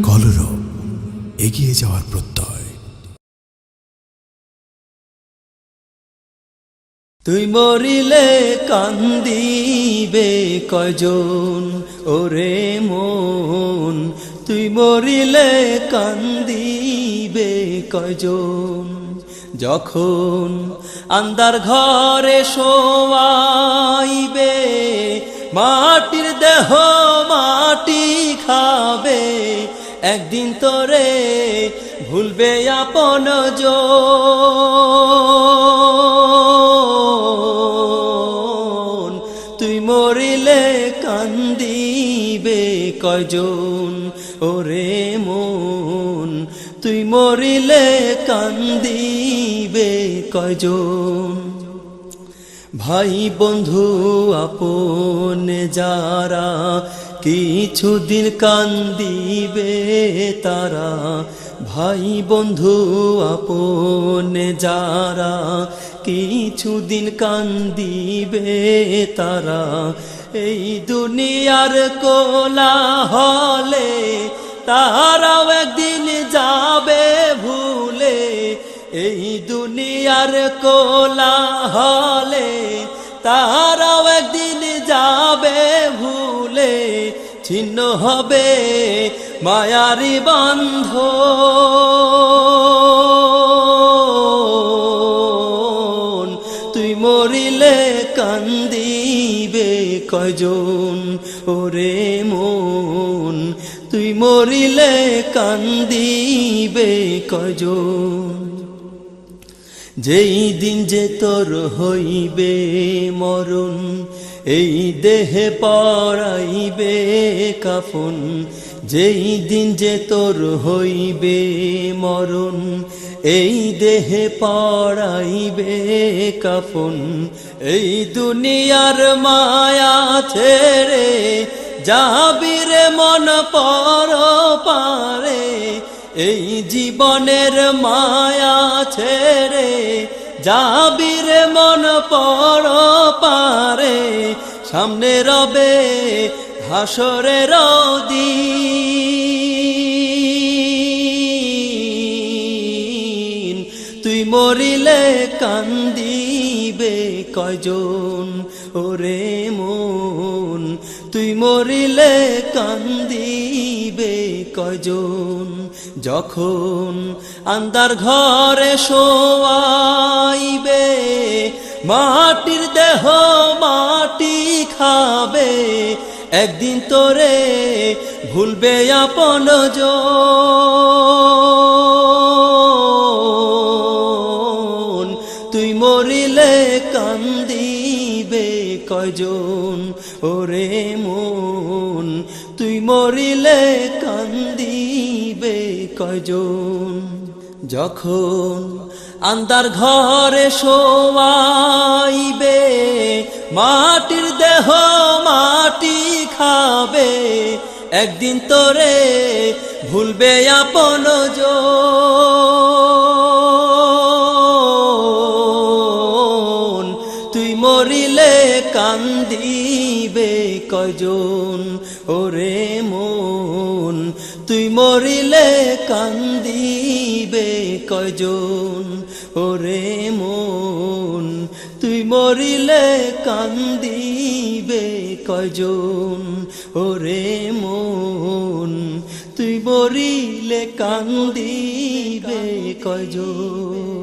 কলরব এগিয়ে যাওয়ার প্রত্যয়। তুই মরিলে কান্দিবে কয়জন ওরে মন, তুই মরিলে কান্দিবে কয়জন। যখন আন্ধার ঘরে শোয়াইবে, মাটির দেহ মাটি খাবে, একদিন তোরে ভুলবে আপনজন। তুই মরিলে কান্দিবে কয়জন ওরে মন, তুই মরিলে কান্দিবে কয়জন। ভাই বন্ধু আপন যারা, কিছুদিন কান্দিবে তারা। ভাই বন্ধু আপন যারা, কিছুদিন কান্দিবে তারা। এই দুনিয়ার কোলাহলে তারাও একদিন যাবে ভুলে। এই দুনিয়ার কোলাহলে তারাও একদিন যাবে ভুলে। ছিন্ন হবে মায়ারি বন্ধন। তুই মরিলে কান্দিবে কয়জন ওরে মন, তুই মরিলে কান্দিবে কয়জন। যেই দিন যে তোর হইবে মরণ, এই দেহে পরাইবে কাফন। যেই দিন যে তোর হইবে মরণ, এই দেহে পরাইবে কাফন। এই দুনিয়ার মায়া ছেড়ে যাবি রে মন পরপারে। এই জীবনের মায়া ছেড়ে যাবি রে মন পরপারে। সামনে রবে হাসরের দিন, তুই মরিলে কান্দিবে কয়জন ওরে মন, তুই মরিলে কান্দিবে কয়জন। যখন আন্ধার ঘরে শোয়াইবে, মাটির দেহ মাটি খাবে, একদিন তোরে ভুলবে আপনজন। তুই মরিলে কান্দিবে কয়জন ওরে মন, তুই মরিলে কান্দিবে কয়জন। যখন আন্ধার ঘরে শোয়াইবে, মাটির দেহ মাটি খাবে, একদিন তোরে ভুলবে আপনজন। তুই মরিলে কান্দিবে কয়জন ওরে মন, তুই মরিলে কান্দিবে কয়জন ওরে মন, তুই মরিলে কান্দিবে কয়জন ওরে মন, তুই মরিলে কান্দিবে কয়জন।